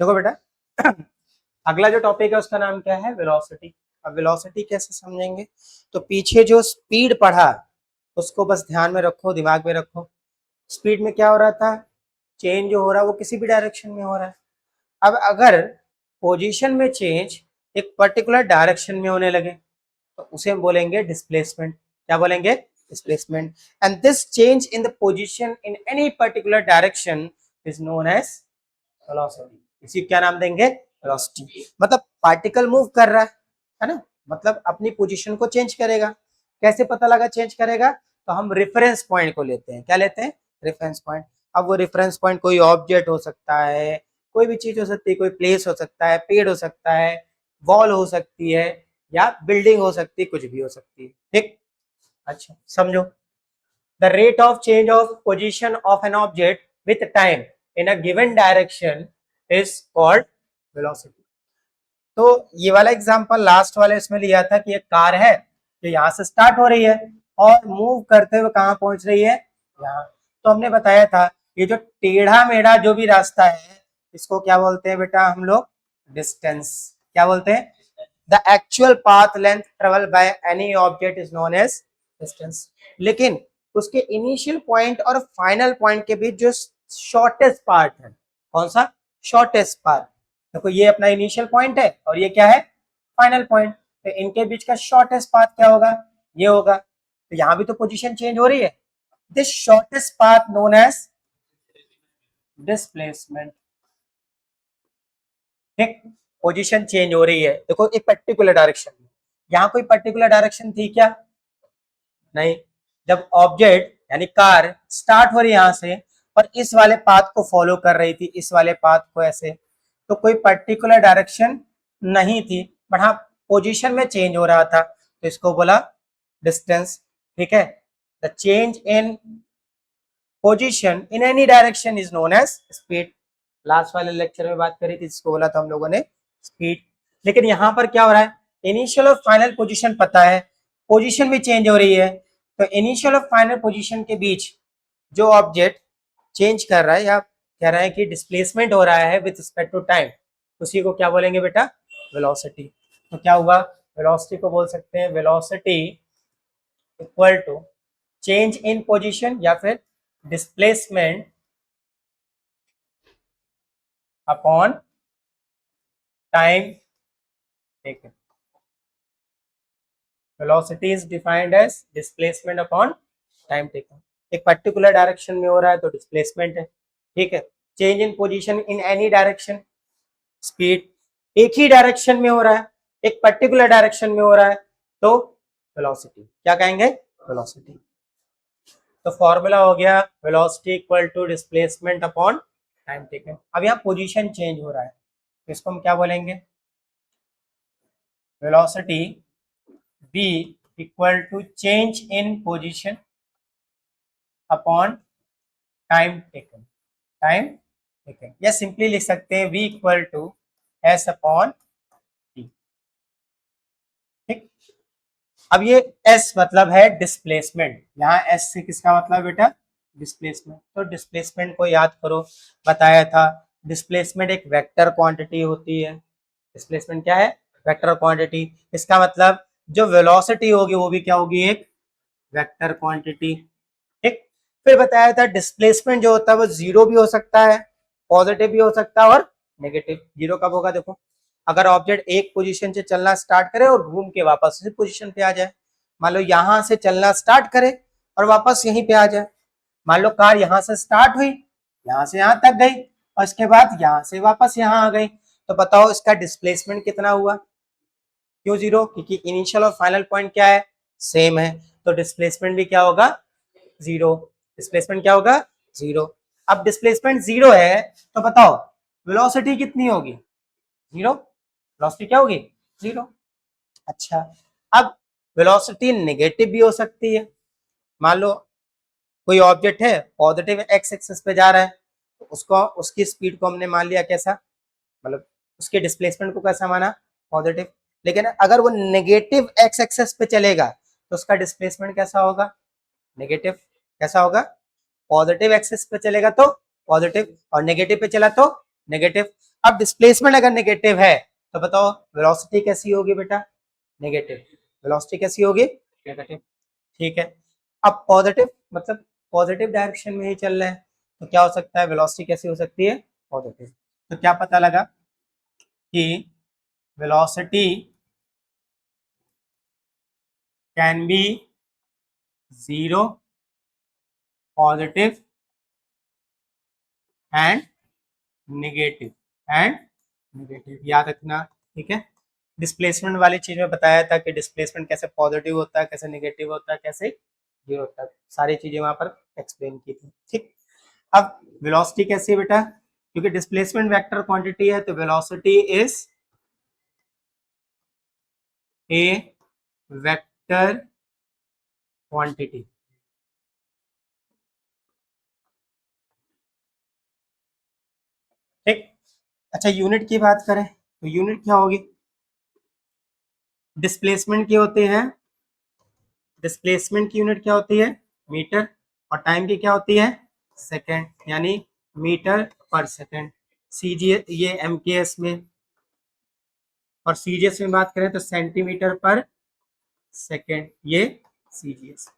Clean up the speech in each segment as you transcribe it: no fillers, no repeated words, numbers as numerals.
देखो बेटा अगला जो टॉपिक है उसका नाम क्या है, वेलोसिटी। अब वेलोसिटी कैसे समझेंगे, तो पीछे जो स्पीड पढ़ा उसको बस ध्यान में रखो, दिमाग में रखो। स्पीड में क्या हो रहा था, चेंज जो हो रहा है वो किसी भी डायरेक्शन में हो रहा है। अब अगर पोजीशन में चेंज एक पर्टिकुलर डायरेक्शन में होने लगे तो उसे हम बोलेंगे डिस्प्लेसमेंट। क्या बोलेंगे, displacement. And this change in the position in any particular direction is known as velocity. इसी क्या नाम देंगे, वेलोसिटी। मतलब पार्टिकल मूव कर रहा है ना, मतलब अपनी पोजीशन को चेंज करेगा। कैसे पता लगा चेंज करेगा, तो हम रेफरेंस पॉइंट को लेते हैं। क्या लेते हैं, रेफरेंस पॉइंट। अब वो रेफरेंस पॉइंट कोई ऑब्जेक्ट हो सकता है, कोई भी चीज हो सकती है, कोई प्लेस हो सकता है, पेड़ हो सकता है, वॉल हो सकती है, या बिल्डिंग हो सकती है, कुछ भी हो सकती है। ठीक, अच्छा समझो। The rate of change of position of an object with time in a given direction is called velocity. तो ये वाला एग्जांपल लास्ट वाले इसमें लिया था कि एक कार है जो यहाँ से स्टार्ट हो रही है और मूव करते हुए कहाँ पहुंच रही है, यहाँ। तो हमने बताया था ये जो टेढ़ा मेढ़ा जो भी रास्ता है इसको क्या बोलते हैं बेटा हम लोग, डिस्टेंस। क्या बोलते हैं, the actual path length travel by any object is known as distance. लेकिन उसके इनिशियल पॉइंट और फाइनल पॉइंट के बीच जो शॉर्टेस्ट पार्ट है, कौन सा, शॉर्टेस्ट पार्ट। देखो ये अपना इनिशियल पॉइंट है और ये क्या है, फाइनल पॉइंट। तो इनके बीच का शॉर्टेस्ट पाथ क्या होगा, ये होगा। तो यहां भी तो पोजीशन चेंज हो रही है। This shortest path known as displacement. ठीक, पोजीशन चेंज हो रही है, देखो एक पर्टिकुलर डायरेक्शन में। यहाँ कोई पर्टिकुलर डायरेक्शन थी क्या, नहीं। जब ऑब्जेक्ट यानी कार स्टार्ट हो रही है यहां से और इस वाले पाथ को फॉलो कर रही थी, इस वाले पाथ को ऐसे, तो कोई पर्टिकुलर डायरेक्शन नहीं थी, बट हाँ पोजीशन में चेंज हो रहा था, तो इसको बोला डिस्टेंस। ठीक है, the change in position in any direction is known as speed. Last वाले लेक्चर में बात करी थी, इसको बोला था हम लोगों ने स्पीड। लेकिन यहां पर क्या हो रहा है, इनिशियल और फाइनल पोजीशन पता है, पोजीशन भी चेंज हो रही है। तो इनिशियल और फाइनल पोजीशन के बीच जो ऑब्जेक्ट चेंज कर रहा है या कह रहा है कि डिस्प्लेसमेंट हो रहा है विद रिस्पेक्ट टू टाइम, उसी को क्या बोलेंगे बेटा, वेलोसिटी। तो क्या हुआ, वेलोसिटी को बोल सकते हैं velocity equal to change in position या फिर displacement upon time taken. Velocity is defined as displacement upon time taken. एक पर्टिकुलर डायरेक्शन में हो रहा है तो डिस्प्लेसमेंट है। ठीक है, change in position in any direction, speed. एक ही डायरेक्शन में हो रहा है, एक पर्टिकुलर डायरेक्शन में हो रहा है तो वेलोसिटी। क्या कहेंगे, वेलोसिटी। तो फॉर्मूला हो गया velocity equal to displacement upon time taken. अब यहाँ पोजीशन चेंज हो रहा है तो इसको हम क्या बोलेंगे, velocity v equal to change in position upon time taken. Time taken या सिंपली लिख सकते हैं v equal to s upon t। ठीक, अब ये s मतलब है डिस्प्लेसमेंट, यहाँ s से किसका मतलब बेटा, डिस्प्लेसमेंट। तो डिस्प्लेसमेंट को याद करो, बताया था डिस्प्लेसमेंट एक वेक्टर क्वांटिटी होती है। डिस्प्लेसमेंट क्या है, वेक्टर क्वांटिटी। इसका मतलब जो वेलोसिटी होगी वो भी क्या होगी, एक वेक्टर क्वांटिटी। ठीक, फिर बताया था डिस्प्लेसमेंट जो होता है वो जीरो भी हो सकता है, पॉजिटिव भी हो सकता है और नेगेटिव। जीरो कब होगा, देखो अगर ऑब्जेक्ट एक पोजीशन से चलना स्टार्ट करे और घूम के वापस उसी पोजीशन पे आ जाए। मान लो यहां से चलना स्टार्ट करे और वापस यहीं पे आ जाए। मान लो कार यहां से स्टार्ट हुई, यहां से यहां तक गई और इसके बाद यहां से वापस यहां आ गई, तो बताओ इसका डिस्प्लेसमेंट कितना हुआ। क्यों जीरो, क्योंकि इनिशियल और फाइनल पॉइंट क्या है, सेम है। तो डिस्प्लेसमेंट भी क्या होगा, जीरो। डिस्प्लेसमेंट क्या होगा, जीरो। अब डिस्प्लेसमेंट जीरो है तो बताओ वेलोसिटी कितनी होगी, जीरो। वेलोसिटी क्या होगी, जीरो। अच्छा, अब वेलोसिटी नेगेटिव भी हो सकती है। मान लो कोई ऑब्जेक्ट है पॉजिटिव एक्स एक्सिस पे जा रहा है तो उसको, उसकी स्पीड को हमने मान लिया कैसा, मतलब उसके डिस्प्लेसमेंट को कैसा माना, पॉजिटिव। लेकिन अगर वो नेगेटिव एक्स एक्सिस पे चलेगा तो उसका डिस्प्लेसमेंट कैसा होगा, नेगेटिव। कैसा होगा, पॉजिटिव एक्सिस पे चलेगा तो पॉजिटिव और नेगेटिव पे चला तो नेगेटिव। अब डिस्प्लेसमेंट अगर नेगेटिव है तो बताओ वेलोसिटी कैसी होगी बेटा, नेगेटिव। वेलोसिटी कैसी होगी, नेगेटिव। ठीक है, अब पॉजिटिव मतलब पॉजिटिव डायरेक्शन में ही चल रहे हैं तो क्या हो सकता है, वेलोसिटी कैसी हो सकती है, पॉजिटिव। तो क्या पता लगा कि velocity can be zero, positive and negative, and negative, याद रखना। ठीक है, डिस्प्लेसमेंट वाली चीज में बताया था कि डिस्प्लेसमेंट कैसे पॉजिटिव होता है, कैसे नेगेटिव होता है, कैसे जीरो होता है, सारी चीजें वहां पर एक्सप्लेन की थी। ठीक, अब वेलोसिटी कैसी है बेटा, क्योंकि डिस्प्लेसमेंट वेक्टर क्वांटिटी है तो velocity is a vector quantity. ठीक, अच्छा यूनिट की बात करें तो यूनिट क्या होगी, डिस्प्लेसमेंट की होते हैं, डिस्प्लेसमेंट की यूनिट क्या होती है, मीटर, और टाइम की क्या होती है, सेकंड, यानी मीटर पर सेकंड। सीजीएस ये एमकेएस में, और सीजीएस में बात करें तो सेंटीमीटर पर सेकंड, ये सीजीएस।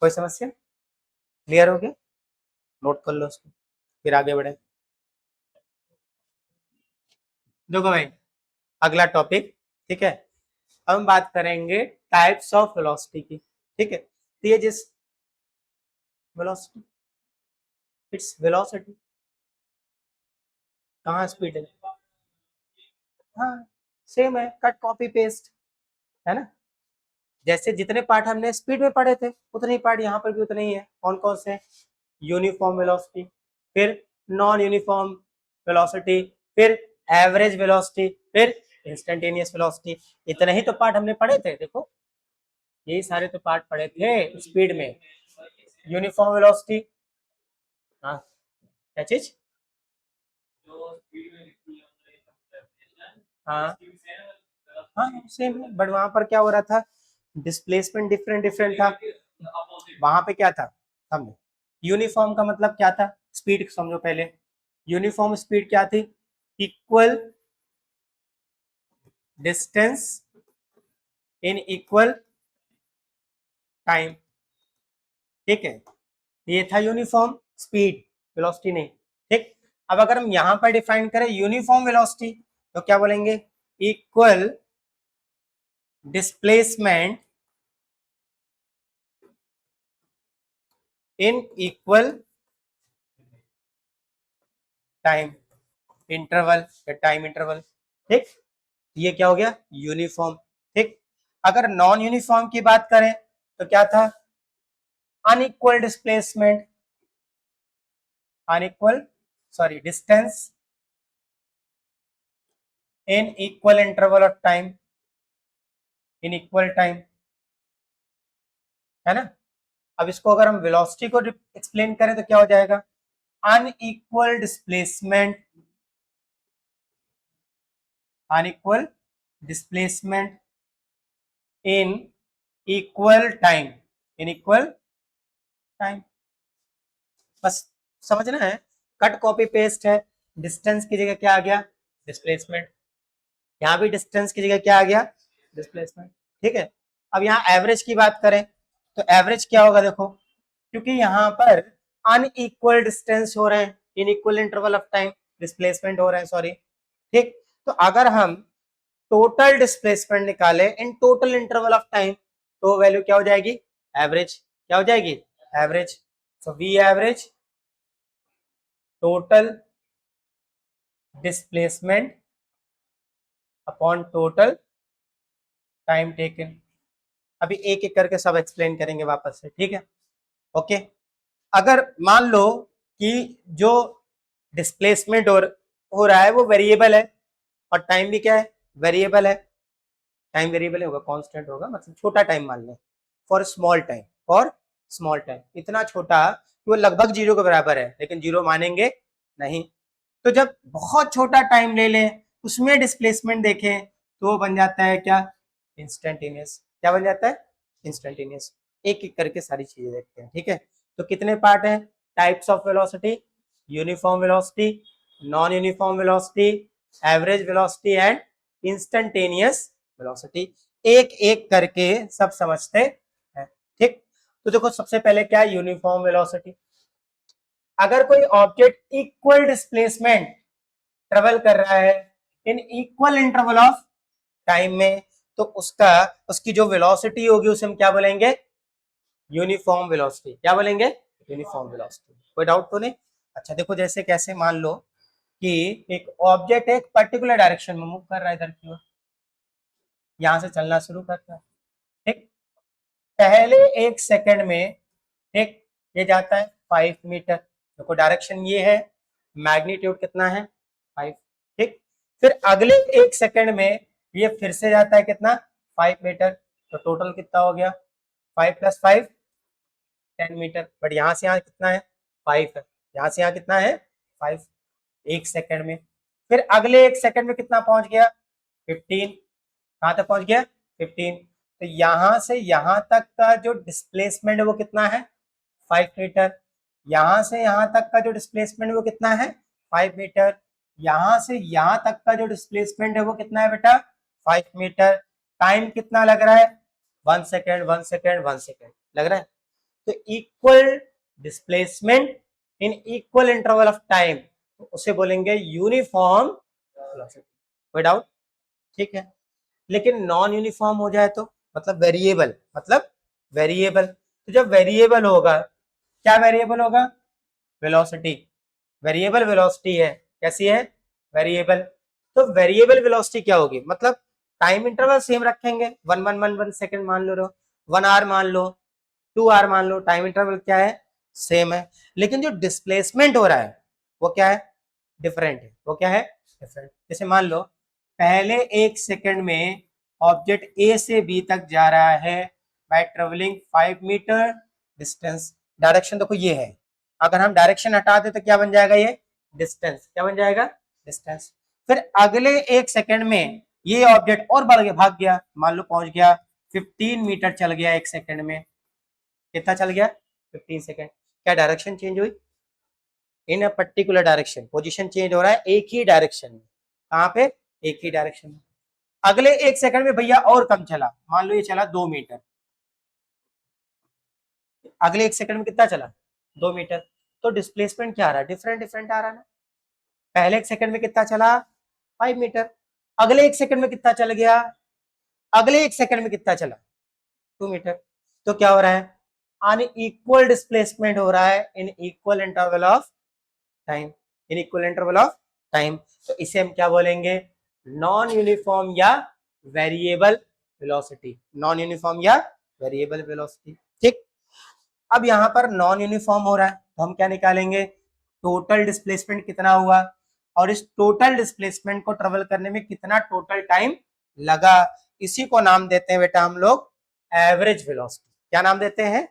कोई समस्या, क्लियर हो गया, नोट कर लो उसको फिर आगे बढ़े। देखो भाई अगला टॉपिक, ठीक है, अब हम बात करेंगे टाइप्स ऑफ वेलोसिटी की। ठीक है, तो ये जिस वेलोसिटी, इट्स वेलोसिटी, कहाँ स्पीड है, हाँ सेम है, कट कॉपी पेस्ट, है ना। जैसे जितने पार्ट हमने स्पीड में पढ़े थे उतने ही पार्ट यहाँ पर भी उतने ही है। कौन कौन से, यूनिफॉर्म वेलोसिटी, फिर नॉन यूनिफॉर्म वेलोसिटी, फिर एवरेज वेलोसिटी, फिर इंस्टेंटेनियस वेलोसिटी। इतने ही तो पार्ट हमने पढ़े थे, देखो यही सारे तो पार्ट पढ़े थे स्पीड में। यूनिफॉर्म वेलोसिटी, हाँ क्या चीज, हाँ हाँ सेम है, बट वहां पर क्या हो रहा था, डिस्प्लेसमेंट डिफरेंट डिफरेंट था। वहां पे क्या था, समझो यूनिफॉर्म का मतलब क्या था, स्पीड समझो पहले। यूनिफॉर्म स्पीड क्या थी, equal distance in equal time. ठीक है, ये था यूनिफॉर्म स्पीड, वेलोसिटी नहीं। ठीक, अब अगर हम यहां पर डिफाइन करें यूनिफॉर्म वेलोसिटी तो क्या बोलेंगे, equal displacement in equal time interval या टाइम इंटरवल। ठीक, ये क्या हो गया, यूनिफॉर्म। ठीक, अगर नॉन यूनिफॉर्म की बात करें तो क्या था, unequal displacement, unequal sorry distance in equal interval of time, in equal time, है ना। अब इसको अगर हम वेलोसिटी को एक्सप्लेन करें तो क्या हो जाएगा, unequal displacement, unequal displacement in equal time, in equal time. बस समझना है, कट कॉपी पेस्ट है, डिस्टेंस की जगह क्या आ गया, डिस्प्लेसमेंट, यहाँ भी डिस्टेंस की जगह क्या आ गया, डिस्प्लेसमेंट। ठीक है, अब यहाँ एवरेज की बात करें तो एवरेज क्या होगा, देखो क्योंकि यहाँ पर अनइक्वल डिस्टेंस हो रहे हैं, in equal interval of time displacement हो रहे हैं, सॉरी। ठीक, तो अगर हम टोटल डिस्प्लेसमेंट निकाले in total interval of time तो वैल्यू क्या हो जाएगी, एवरेज, क्या हो जाएगी, average. So v average total displacement upon total time taken. अभी एक एक करके सब एक्सप्लेन करेंगे वापस से, ठीक है, ओके। अगर मान लो कि जो डिस्प्लेसमेंट हो रहा है वो वेरिएबल है और टाइम भी क्या है, वेरिएबल है, टाइम वेरिएबल होगा, कांस्टेंट होगा, मतलब छोटा टाइम मान लें, for small time, for small time, इतना छोटा कि वो लगभग जीरो के बराबर है लेकिन जीरो मानेंगे नहीं। तो जब बहुत छोटा टाइम ले लें उसमें डिस्प्लेसमेंट देखें तो वो बन जाता है क्या, इंस्टेंटेनियस। क्या बन जाता है, इंस्टेंटेनियस। एक एक करके सारी चीजें देखते हैं, ठीक है। तो कितने पार्ट हैं, types of velocity, uniform velocity, non uniform velocity, average velocity and instantaneous velocity, एक एक करके सब समझते हैं। ठीक, तो देखो सबसे पहले क्या है यूनिफॉर्म वेलोसिटी। अगर कोई ऑब्जेक्ट इक्वल डिस्प्लेसमेंट ट्रेवल कर रहा है in equal interval of time में, तो उसकी जो वेलोसिटी होगी उसे हम क्या बोलेंगे, यूनिफॉर्म वेलोसिटी। क्या बोलेंगे, यूनिफॉर्म वेलोसिटी। कोई डाउट तो नहीं। अच्छा देखो जैसे कैसे, मान लो कि एक ऑब्जेक्ट एक पर्टिकुलर डायरेक्शन में मूव कर रहा है इधर की ओर, यहां से चलना शुरू करता है। ठीक, पहले एक सेकंड में ठीक ये जाता है 5 मीटर, देखो डायरेक्शन ये है, मैग्नीट्यूड कितना है 5। ठीक, फिर अगले एक सेकंड में ये फिर से जाता है कितना 5 मीटर, तो टोटल कितना हो गया 5 + 5 10 मीटर। बट यहाँ से यहाँ कितना है 5 है, यहाँ से यहाँ कितना है 5 एक सेकंड में। फिर अगले एक सेकंड में कितना पहुंच गया 15, कहां तक पहुंच गया 15। तो यहां से यहां तक का जो डिस्प्लेसमेंट है वो कितना है 5 मीटर। यहां से यहां तक का जो डिस्प्लेसमेंट है वो कितना है 5 मीटर। यहां से यहां तक का जो डिस्प्लेसमेंट है वो कितना है बेटा 5 मीटर। टाइम कितना लग रहा है 1 सेकेंड 1 सेकेंड 1 सेकेंड लग रहा है। तो equal displacement in equal interval of time, तो उसे बोलेंगे यूनिफॉर्म वेलोसिटी। कोई डाउट, ठीक है। लेकिन नॉन यूनिफॉर्म हो जाए तो मतलब वेरिएबल, तो जब वेरिएबल होगा, क्या वेरिएबल होगा वेलोसिटी, वेरिएबल वेलोसिटी है, कैसी है वेरिएबल। तो वेरिएबल वेलोसिटी क्या होगी, मतलब टाइम इंटरवल सेम रखेंगे, 1 1 1 1 सेकंड मान लो, 1 आवर मान लो, 2 आवर मान लो, टाइम इंटरवल क्या है सेम है। लेकिन जो डिस्प्लेसमेंट हो रहा है वो क्या है डिफरेंट है, वो क्या है डिफरेंट। जैसे मान लो पहले एक सेकंड में ऑब्जेक्ट ए से बी तक जा रहा है by travelling 5 metre distance. Direction देखो ये है, अगर हम डायरेक्शन हटा दे तो क्या बन जाएगा ये डिस्टेंस, क्या बन जाएगा डिस्टेंस। फिर अगले एक सेकंड में ये ऑब्जेक्ट और बढ़ गया, भाग गया, मान लो पहुंच गया 15 मीटर चल गया एक सेकंड में, कितना चल गया 15 सेकंड। क्या डायरेक्शन चेंज हुई in a particular direction, position change हो रहा है एक ही डायरेक्शन में, कहां पे एक ही डायरेक्शन में। अगले एक सेकंड में भैया और कम चला, मान लो ये चला 2 मीटर, अगले एक सेकंड में कितना चला 2 मीटर। तो डिस्प्लेसमेंट क्या आ रहा है डिफरेंट डिफरेंट आ रहा है ना। पहले एक सेकंड में कितना चला 5 मीटर, अगले एक सेकंड में कितना चल गया, अगले एक सेकंड में कितना चला 2 मीटर। तो क्या हो रहा है अनइक्वल डिस्प्लेसमेंट हो रहा है in equal interval of time, in equal interval of time. तो इसे हम क्या बोलेंगे नॉन यूनिफॉर्म या वेरिएबल वेलोसिटी, नॉन यूनिफॉर्म या वेरिएबल वेलोसिटी। ठीक, अब यहां पर नॉन यूनिफॉर्म हो रहा है तो हम क्या निकालेंगे टोटल डिस्प्लेसमेंट कितना हुआ, और इस टोटल डिस्प्लेसमेंट को ट्रेवल करने में कितना टोटल टाइम लगा। इसी को नाम देते हैं बेटा हम लोग एवरेज वेलोसिटी। क्या नाम देते हैं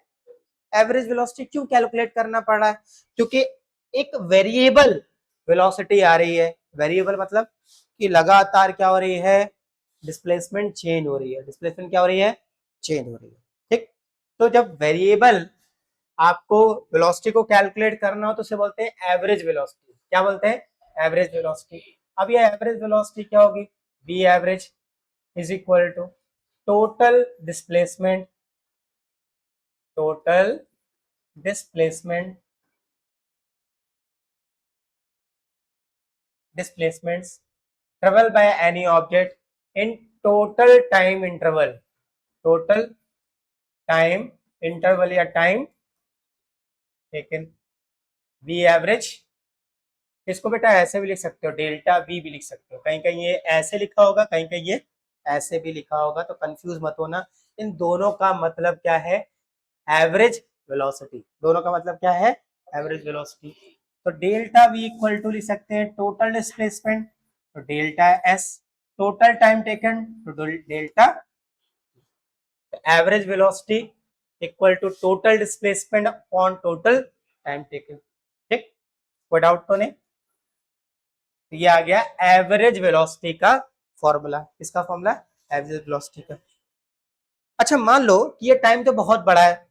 एवरेज वेलोसिटी। क्यों कैलकुलेट करना पड़ रहा है, क्योंकि एक वेरिएबल वेलोसिटी आ रही है, वेरिएबल मतलब कि लगातार क्या हो रही है डिस्प्लेसमेंट चेंज हो रही है, डिस्प्लेसमेंट क्या हो रही है चेंज हो रही है। ठीक, तो जब वेरिएबल आपको वेलोसिटी को कैलकुलेट करना हो तो उसे बोलते हैं एवरेज वेलोसिटी। क्या बोलते हैं एवरेज वेलोसिटी। अब ये एवरेज वेलोसिटी क्या होगी v average is equal to total displacement, total displacement, displacements travel by any object in total time interval, total time interval या time taken v एवरेज। इसको बेटा ऐसे भी लिख सकते हो डेल्टा v भी लिख सकते हो, कहीं कहीं ये ऐसे लिखा होगा कहीं कहीं ये ऐसे भी लिखा होगा, तो कंफ्यूज मत होना। इन दोनों का मतलब क्या है एवरेज वेलोसिटी, दोनों का मतलब क्या है एवरेज वेलोसिटी। तो डेल्टा v इक्वल टू लिख सकते हैं टोटल डिस्प्लेसमेंट, तो delta s, total time taken तो delta, average velocity equal to total displacement upon total time taken. ठीक, कोई डाउट तो नहीं। तो ये आ गया एवरेज वेलोसिटी का फॉर्मूला, किसका फॉर्मूला एवरेज वेलोसिटी का। अच्छा मान लो कि ये टाइम तो बहुत बड़ा है,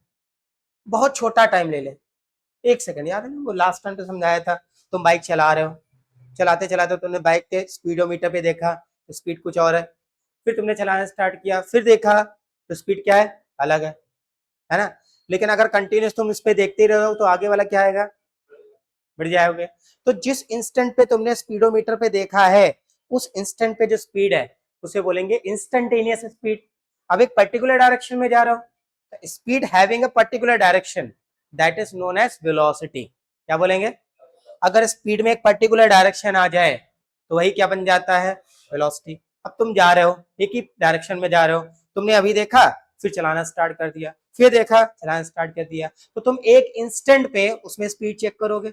बहुत छोटा टाइम ले ले, एक सेकंड, याद है वो लास्ट टाइम तो समझाया था, तुम बाइक चला रहे हो, चलाते चलाते तुमने बाइक के स्पीडोमीटर पे देखा तो स्पीड कुछ और है, फिर तुमने चलाना स्टार्ट किया, फिर देखा तो स्पीड क्या है, अलग है ना। लेकिन अगर कंटिन्यूस तुम इस पे देखते ही रहो तो आगे वाला क्या आएगा, बढ़ जाओगे। तो जिस इंस्टेंट पे तुमने स्पीडोमीटर पे देखा है उस इंस्टेंट पे जो स्पीड है उसे बोलेंगे इंस्टेंटेनियस स्पीड। अब एक पर्टिकुलर डायरेक्शन में जा रहा हूं, speed having a particular direction that is known as velocity. क्या बोलेंगे, अगर स्पीड में एक पर्टिकुलर डायरेक्शन आ जाए तो वही क्या बन जाता है, वेलोसिटी। अब तुम जा रहे हो एक ही डायरेक्शन में जा रहे हो, तुमने अभी देखा फिर चलाना स्टार्ट कर दिया, फिर देखा चलाना स्टार्ट कर दिया, तो तुम एक इंस्टेंट पे उसमें स्पीड चेक करोगे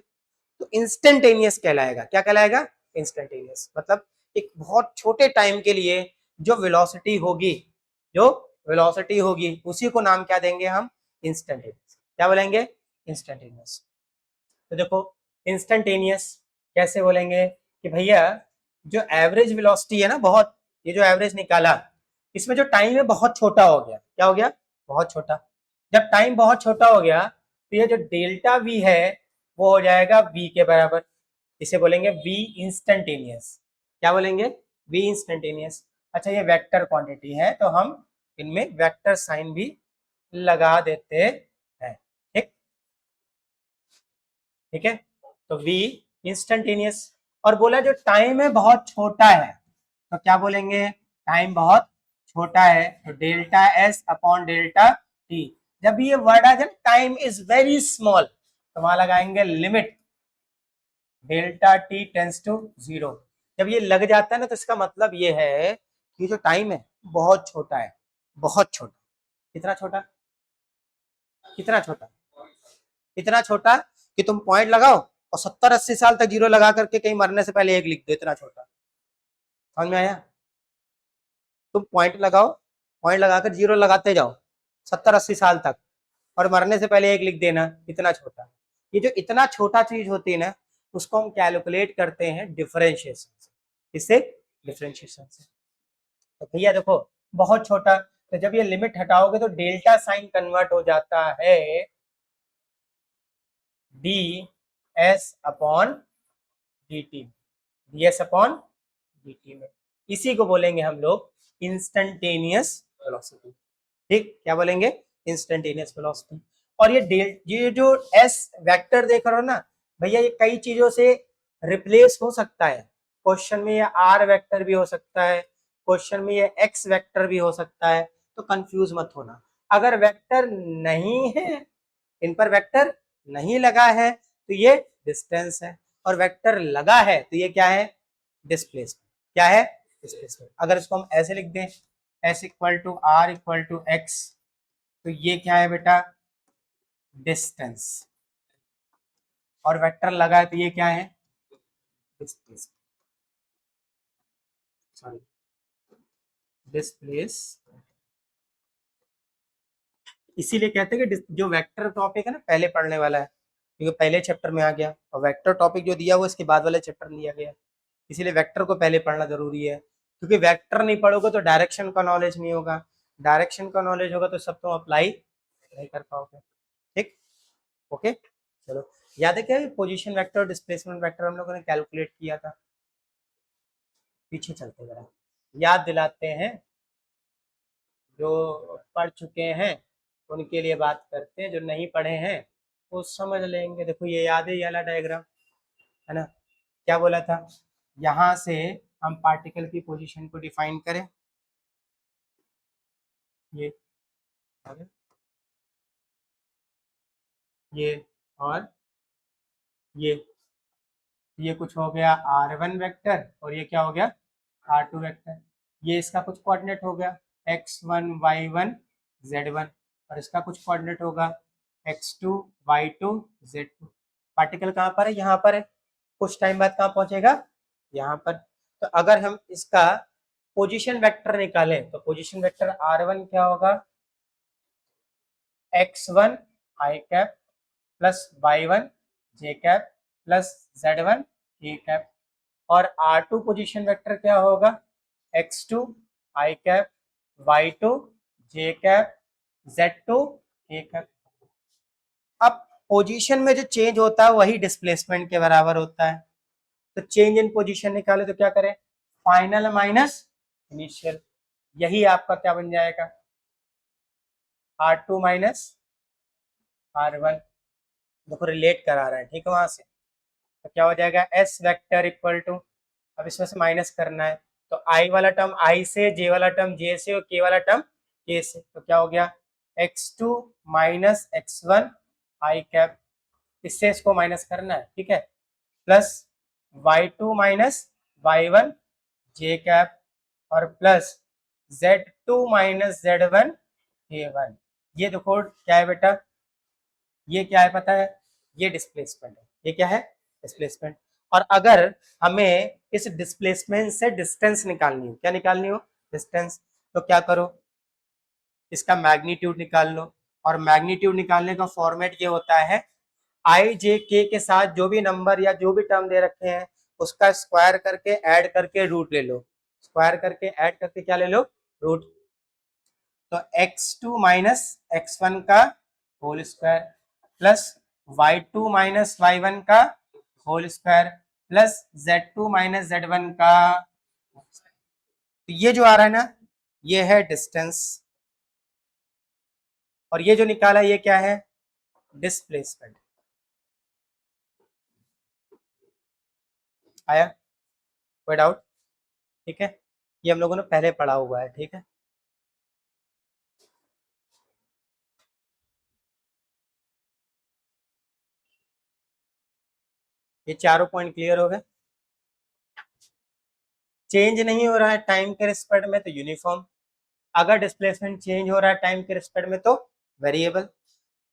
तो इंस्टेंटेनियस कहलाएगा। क्या कहलाएगा, इंस्टेंटेनियस। मतलब एक बहुत छोटे टाइम के लिए जो वेलोसिटी होगी, जो वेलोसिटी होगी उसी को नाम क्या देंगे हम, इंस्टेंटेनियस। क्या बोलेंगे, इंस्टेंटेनियस। तो देखो इंस्टेंटेनियस कैसे बोलेंगे कि भैया जो एवरेज वेलोसिटी है ना, बहुत, ये जो एवरेज निकाला इसमें जो टाइम है बहुत छोटा हो गया। क्या हो गया, बहुत छोटा। जब टाइम बहुत छोटा हो गया तो ये जो डेल्टा वी है वो हो जाएगा वी के बराबर। इसे बोलेंगे वी इंस्टेंटेनियस। क्या बोलेंगे, वी इंस्टेंटेनियस। अच्छा ये वेक्टर क्वांटिटी है तो हम इनमें वेक्टर साइन भी लगा देते हैं। ठीक, ठीक है। तो v इंस्टेंटेनियस। और बोला जो टाइम है बहुत छोटा है तो क्या बोलेंगे, टाइम बहुत छोटा है तो delta S upon delta T. जब ये वर्ड आ जाए टाइम इज वेरी स्मॉल तो वहां लगाएंगे limit delta T tends to zero. जब ये लग जाता है ना तो इसका मतलब ये है कि जो टाइम है बहुत छोटा है, बहुत छोटा। कितना छोटा, कितना छोटा, इतना छोटा कि तुम पॉइंट लगाओ और 70-80 साल तक जीरो लगा करके कहीं मरने से पहले एक लिख दो, इतना छोटा। समझ में आया, तुम पॉइंट लगाओ, पॉइंट लगाकर जीरो लगाते जाओ 70-80 साल तक और मरने से पहले एक लिख देना, इतना छोटा। ये जो इतना छोटा चीज होती है ना उसको हम कैलकुलेट करते हैं डिफरेंशिएशन से। इससे डिफरेंशिएशन से। तो भैया देखो बहुत छोटा, तो जब ये लिमिट हटाओगे तो डेल्टा साइन कन्वर्ट हो जाता है D S upon D T, D S upon D T में। इसी को बोलेंगे हम लोग इंस्टेंटेनियस वेलोसिटी। ठीक, क्या बोलेंगे, इंस्टेंटेनियस वेलोसिटी। और ये जो एस वेक्टर देख रहे हो ना भैया, ये कई चीजों से रिप्लेस हो सकता है। क्वेश्चन में ये आर वेक्टर भी हो सकता है, क्वेश्चन में ये एक्स वेक्टर भी हो सकता है, तो कंफ्यूज मत होना। अगर वेक्टर नहीं है, इन पर वेक्टर नहीं लगा है तो ये डिस्टेंस है, और वेक्टर लगा है तो ये क्या है, डिस्प्लेसमेंट। क्या है, डिस्प्लेसमेंट। अगर इसको हम ऐसे लिख दें S equal to R equal to X, तो ये क्या है बेटा, डिस्टेंस। और वेक्टर लगा है तो ये क्या है, डिस्प्लेसमेंट, सॉरी डिस्प्लेस। इसीलिए कहते हैं कि जो वेक्टर टॉपिक है ना पहले पढ़ने वाला है, क्योंकि पहले चैप्टर में आ गया, और वेक्टर टॉपिक जो दिया हुआ इसके बाद वाले चैप्टर में दिया गया, इसीलिए वेक्टर को पहले पढ़ना जरूरी है। क्योंकि वेक्टर नहीं पढ़ोगे तो डायरेक्शन का नॉलेज नहीं होगा, डायरेक्शन का नॉलेज होगा तो सब तुम अप्लाई नहीं कर पाओगे। ठीक, ओके। चलो, याद है क्या पोजीशन वेक्टर और डिस्प्लेसमेंट वेक्टर हम लोगों ने कैलकुलेट किया था। पीछे चलते जरा याद दिलाते हैं, जो पढ़ चुके हैं उनके लिए बात करते हैं, जो नहीं पढ़े हैं वो समझ लेंगे। देखो ये याद है ये वाला डायग्राम, है ना। क्या बोला था, यहाँ से हम पार्टिकल की पोजीशन को डिफाइन करें, ये ये और ये कुछ हो गया r1 वेक्टर, और ये क्या हो गया r2 वेक्टर। ये इसका कुछ कोऑर्डिनेट हो गया x1 y1 z1, और इसका कुछ कोऑर्डिनेट होगा x2 y2 z2। पार्टिकल कहाँ पर है, यहाँ पर है, कुछ टाइम बाद कहाँ पहुंचेगा, यहाँ पर। तो अगर हम इसका पोजीशन वेक्टर निकालें तो पोजीशन वेक्टर r1 क्या होगा, x1 i cap plus y1 j cap plus z1 k cap. और R2 पोजीशन वेक्टर क्या होगा, x2 i cap y2 j cap z2 k cap. अब पोजीशन में जो चेंज होता है वही डिस्प्लेसमेंट के बराबर होता है। तो चेंज इन पोजीशन निकाले तो क्या करें, फाइनल माइनस इनिशियल, यही आपका क्या बन जाएगा, R2 माइनस R1। देखो रिलेट करा रहा है, ठीक है, वहां से तो क्या हो जाएगा, S वेक्टर इक्वल टू, अब इसमें से माइनस करना है तो I वाला टर्म I से, J वाला टर्म J से और K वाला टर्म K से, तो क्या हो गया, x2 minus x1 I cap, इससे इसको माइनस करना है, ठीक है, plus y2 minus y1 j cap और plus z2 minus z1 k1। ये देखो क्या है बेटा, ये क्या है पता है, ये डिस्प्लेसमेंट है, ये क्या है, डिस्प्लेसमेंट। और अगर हमें इस डिस्प्लेसमेंट से डिस्टेंस निकालनी हो, क्या निकालनी हो, डिस्टेंस, तो क्या करो, इसका मैग्नीट्यूड निकाल लो, और मैग्नीट्यूड निकालने का फॉर्मेट ये होता है, आई जे के के साथ जो भी नंबर या जो भी टर्म दे रखे हैं उसका स्क्वायर करके ऐड करके रूट ले लो, स्क्वायर करके ऐड करके क्या ले लो, रूट। तो x2 माइनस x1 का whole square plus y2 minus y1 का whole square plus z2 minus z1 का, तो ये जो आ रहा है ना, ये है डिस्टेंस, और ये जो निकाला ये क्या है, डिस्प्लेसमेंट। आया कोई डाउट, ठीक है, ये हम लोगों ने पहले पढ़ा हुआ है, ठीक है। ये चारों पॉइंट क्लियर हो गए, चेंज नहीं हो रहा है टाइम के रिस्पेक्ट में तो यूनिफॉर्म, अगर डिस्प्लेसमेंट चेंज हो रहा है टाइम के रिस्पेक्ट में तो वेरिएबल,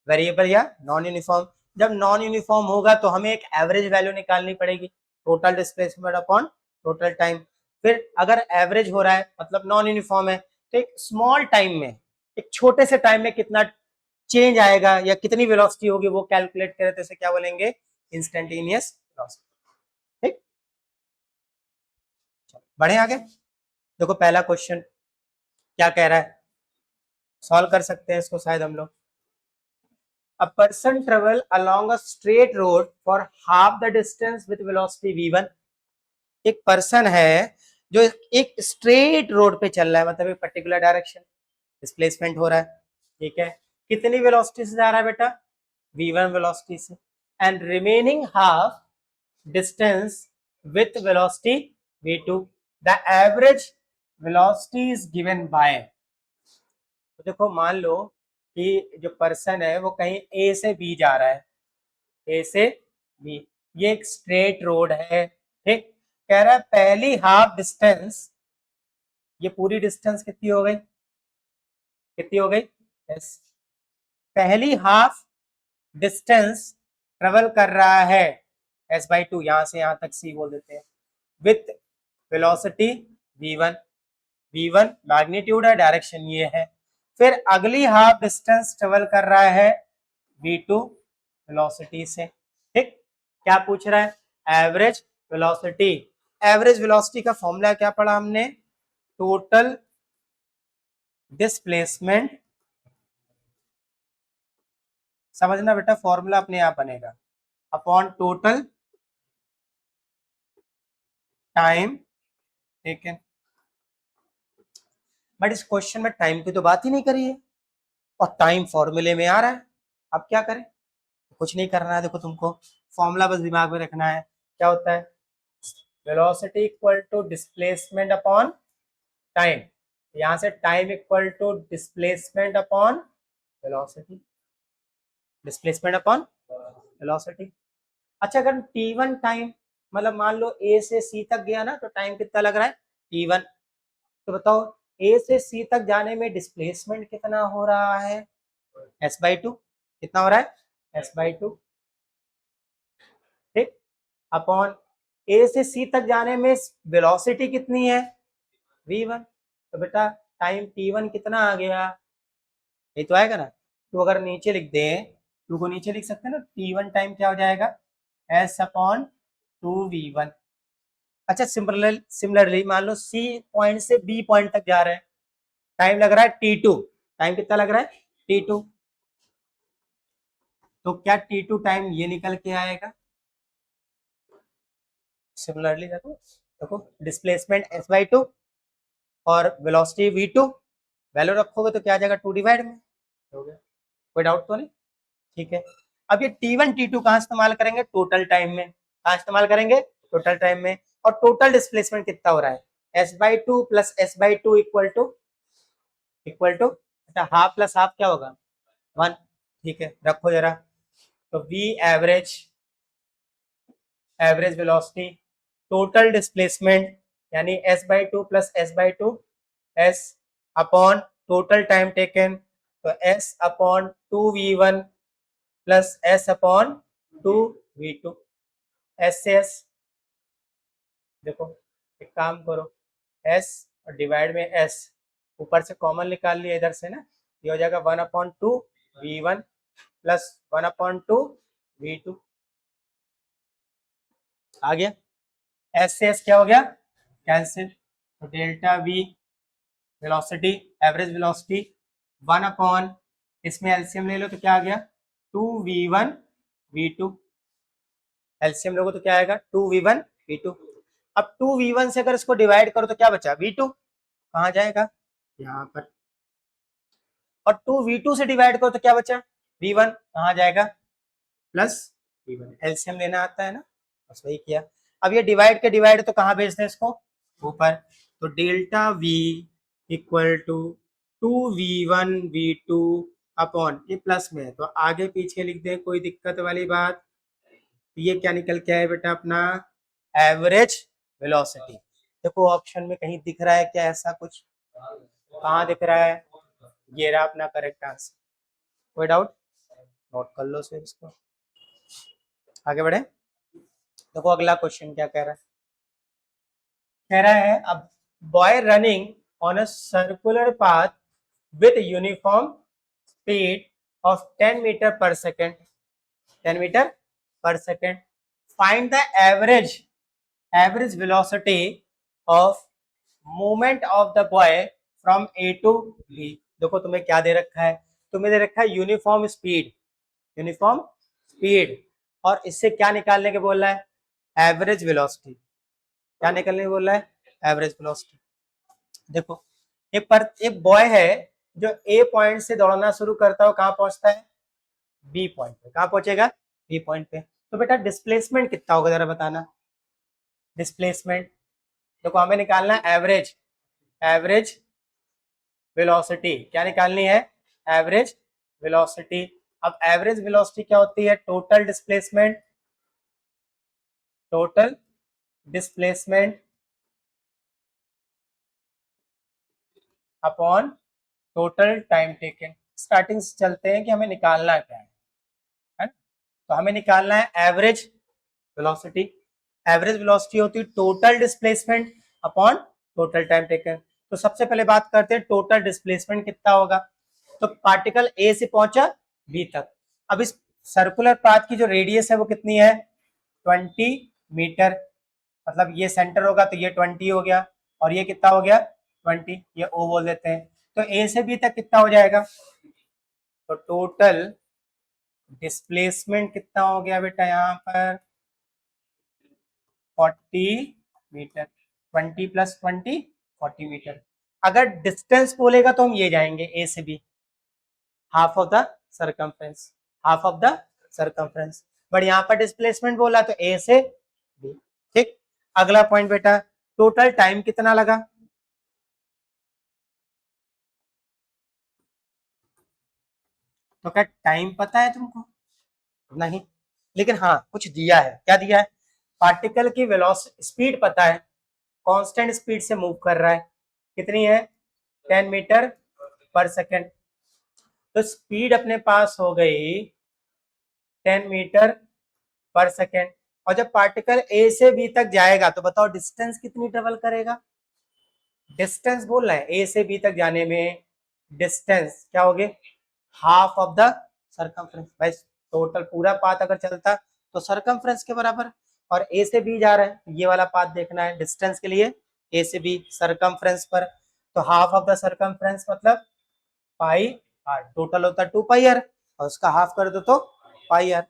वेरिएबल या नॉन यूनिफॉर्म। जब नॉन यूनिफॉर्म होगा तो हमें एक एवरेज वैल्यू निकालनी पड़ेगी, total displacement upon total time. फिर अगर एवरेज हो रहा है मतलब नॉन यूनिफॉर्म है, तो एक स्मॉल टाइम में, एक छोटे से टाइम में कितना चेंज आएगा या कितनी वेलोसिटी होगी वो कैलकुलेट करें तो इसे क्या बोलेंगे, इंस्टेंटेनियस वेलोसिटी, ठीक। बढ़े आगे, देखो पहला क्वेश्चन क्या कह रहा है, सॉल्व कर सकते हैं इसको शायद हम लोग। A person travel along a straight road for half the distance with velocity v1। एक पर्सन है जो एक स्ट्रेट रोड पे चल रहा है, मतलब एक पर्टिकुलर डायरेक्शन, डिस्प्लेसमेंट हो रहा है, ठीक है, कितनी वेलोसिटी से जा रहा है बेटा, v1 वेलोसिटी से, and remaining half distance with velocity v2, the average velocity is given by. तो देखो मान लो कि जो पर्सन है वो कहीं ए से बी जा रहा है, ए से बी, ये एक स्ट्रेट रोड है, ठीक, कह रहा है पहली हाफ डिस्टेंस, ये पूरी डिस्टेंस कितनी हो गई, कितनी हो गई, यस, पहली हाफ डिस्टेंस ट्रेवल कर रहा है s/2, यहां से यहां तक c बोल देते हैं, with velocity v1, v1 magnitude है, डायरेक्शन ये है। फिर अगली हाफ डिस्टेंस ट्रेवल कर रहा है v2 वेलोसिटी से, ठीक। क्या पूछ रहा है, एवरेज वेलोसिटी, एवरेज वेलोसिटी का फॉर्मूला क्या पढ़ा हमने, टोटल डिस्प्लेसमेंट, समझना बेटा फॉर्मूला अपने आप बनेगा, upon total time taken. But इस क्वेश्चन में टाइम की तो बात ही नहीं करी है, और टाइम फॉर्मूले में आ रहा है, अब क्या करें, कुछ नहीं करना है, देखो तुमको फॉर्मूला बस दिमाग में रखना है, क्या होता है, velocity equal to displacement upon time, यहां से time equal to displacement upon velocity, displacement upon velocity. अच्छा अगर t1 टाइम, मतलब मान लो a से c तक गया ना, तो टाइम कितना लग रहा है, t1, तो बताओ a से c तक जाने में डिस्प्लेसमेंट कितना हो रहा है, s/2, कितना हो रहा है, s/2, ठीक, अपॉन a से c तक जाने में वेलोसिटी कितनी है, v1, तो बेटा टाइम t1 कितना आ गया, ये तो आएगा ना, तो अगर नीचे लिख दें, टू को नीचे लिख सकते हैं ना, t1 टाइम क्या हो जाएगा, s/2v1। अच्छा सिमिलरली मान लो सी पॉइंट से बी पॉइंट तक जा रहे हैं, टाइम लग रहा है t2, टाइम कितना लग रहा है, t2, तो क्या t2 टाइम ये निकल के आएगा, सिमिलरली देखो देखो डिस्प्लेसमेंट s/2 और वेलोसिटी v2, वैल्यू रखोगे तो क्या आ जाएगा 2 डिवाइड में हो गया। कोई डाउट तो नहीं? ठीक है। अब ये T1 T2 कहाँ इस्तेमाल करेंगे? टोटल टाइम में। कहाँ इस्तेमाल करेंगे? टोटल टाइम में। और टोटल डिस्प्लेसमेंट कितना हो रहा है? s/2 plus s/2 equal to half plus half क्या होगा? 1। ठीक है, रखो जरा। तो v average velocity total displacement यानी s/2 plus s/2 s upon total time taken, तो s upon 2v1 plus s upon 2v2। s से s देखो, एक काम करो, s और डिवाइड में s, ऊपर से कॉमन निकाल लिया इधर से ना, ये हो जाएगा 1/2v1 प्लस 1/2v2। आ गया? एस से एस क्या हो गया? कैंसिल। तो delta we velocity average velocity 1/, इसमें एलसीएम ले लो तो क्या आ गया? 2v1v2। एलसीएम लोगे तो क्या आएगा? 2v1v2। अब 2v1 से अगर इसको डिवाइड करो तो क्या बचा? v2 कहाँ जाएगा? यहाँ पर। और 2v2 से डिवाइड करो तो क्या बचा? v1 कहाँ जाएगा? Plus v1। एलसीएम लेना आता है ना, बस वही किया। अब ये डिवाइड के डिवाइड तो कहाँ भेजते हैं इसको? ऊपर। तो delta v equal to 2v1v2 upon, ये प्लस में है तो आगे पीछे लिख दें, कोई दिक्कत वाली बात? ये क्या निकल के आया बेटा अपना? Average velocity. देखो ऑप्शन में कहीं दिख रहा है क्या ऐसा कुछ? कहाँ दिख रहा है? ये रहा अपना करेक्ट आंसर। कोई डाउट? नोट कर लो फिर इसको, आगे बढ़े। देखो अगला क्वेश्चन क्या कह रहा है। कह रहा है अब boy running on a circular path with uniform speed of 10 metre per second, 10 metre per second, find the average velocity of movement of the boy from A to B. देखो तुम्हें क्या दे रखा है? तुम्हें दे रखा है यूनिफॉर्म स्पीड, यूनिफॉर्म स्पीड, और इससे क्या निकालने के बोल रहा है? Average velocity. क्या निकलने बोल रहा है? Average velocity. देखो एक बॉय है जो ए पॉइंट से दौड़ना शुरू करता है, कहां पहुंचता है? बी पॉइंट पे। कहां पहुंचेगा? बी पॉइंट पे। तो बेटा डिस्प्लेसमेंट कितना होगा जरा बताना। डिस्प्लेसमेंट देखो हमें निकालना है एवरेज वेलोसिटी। क्या निकालनी है? Average velocity. अब एवरेज वेलोसिटी क्या होती है? Total displacement upon total time taken. Starting से चलते हैं कि हमें निकालना क्या है? तो हमें निकालना है एवरेज वेलोसिटी। एवरेज वेलोसिटी होती है total displacement upon total time taken. तो सबसे पहले बात करते हैं टोटल डिस्प्लेसमेंट कितना होगा। तो पार्टिकल ए से पहुंचा बी तक। अब इस सर्कुलर पाथ की जो रेडियस है वो कितनी है? 20 मीटर। मतलब ये सेंटर होगा तो ये 20 हो गया, और ये कितना हो गया? 20। ये ओ बोल देते हैं। तो ए से बी तक कितना हो जाएगा? तो टोटल डिस्प्लेसमेंट कितना हो गया बेटा यहाँ पर? 40 मीटर। 20 plus 20 40 metre. अगर डिस्टेंस बोलेगा तो हम ये जाएंगे ए से B, half of the circumference, half of the circumference. But यहाँ पर डिस्प्लेसमेंट बोला तो ए से बी। ठीक। अगला पॉइंट बेटा, टोटल टाइम कितना लगा? तो क्या टाइम पता है तुमको? नहीं, लेकिन हाँ कुछ दिया है। क्या दिया है? पार्टिकल की वेलोसिटी स्पीड पता है, कांस्टेंट स्पीड से मूव कर रहा है। कितनी है? 10 मीटर पर सेकेंड। तो स्पीड अपने पास हो गई 10 मीटर पर सेकेंड। और जब पार्टिकल ए से बी तक जाएगा तो बताओ डिस्टेंस कितनी ट्रेवल करेगा? डिस्टेंस बोल रहे हैं ए से बी तक जाने में, डिस्टेंस क्या होगे? Half of the circumference. भाई टोटल पूरा पाथ अगर चलता तो सरकमफ्रेंस के बराबर, और ए से बी जा रहा है, ये वाला पाथ देखना है डिस्टेंस के लिए, ए से बी सरकमफ्रेंस पर। तो हाफ ऑफ द सरकमफ्रेंस मतलब पाई आर। टोटल होता है 2 पाई आर, और उसका हाफ कर दो तो पाई आर।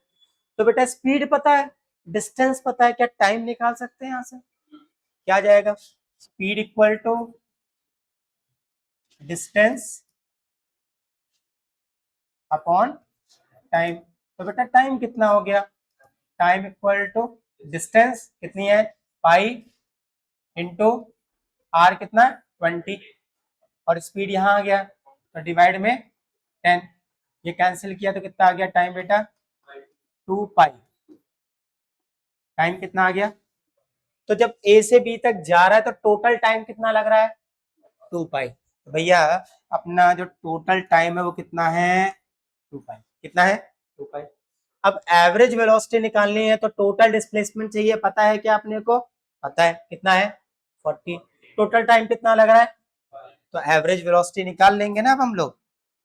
तो बेटा स्पीड पता है, डिस्टेंस पता है, क्या टाइम निकाल सकते हैं यहाँ से? क्या आ जाएगा? Speed equal to distance upon time. तो बेटा टाइम कितना हो गया? टाइम इक्वल टू डिस्टेंस कितनी है, पाई इंटू आर कितना 20, और स्पीड यहाँ आ गया तो डिवाइड में 10, ये कैंसिल किया तो कितना आ गया टाइम बेटा? 2 पाई। टाइम कितना आ गया? तो जब ए से बी तक जा रहा है तो टोटल टाइम कितना लग रहा है? 2 पाई। तो भैया अपना जो टोटल टाइम है वो कितना है? 2 पाई। कितना है? 2 पाई। अब एवरेज वेलोसिटी निकालनी है तो टोटल डिस्प्लेसमेंट चाहिए, पता है क्या अपने को? पता है कितना है? 40। टोटल टाइम कितना लग रहा है? तो एवरेज वेलोसिटी निकाल लेंगे ना अब हम लोग।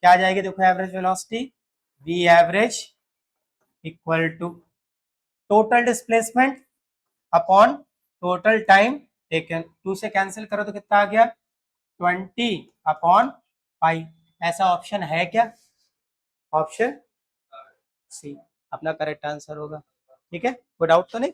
क्या आ जाएगी देखो average velocity? V average equal to total displacement upon total time taken. 2 से कैंसिल करो तो कितना आ गया? 20 अपॉन पाई। ऐसा ऑप्शन है क्या? ऑप्शन सी अपना करेक्ट आंसर होगा। ठीक है, कोई डाउट तो नहीं?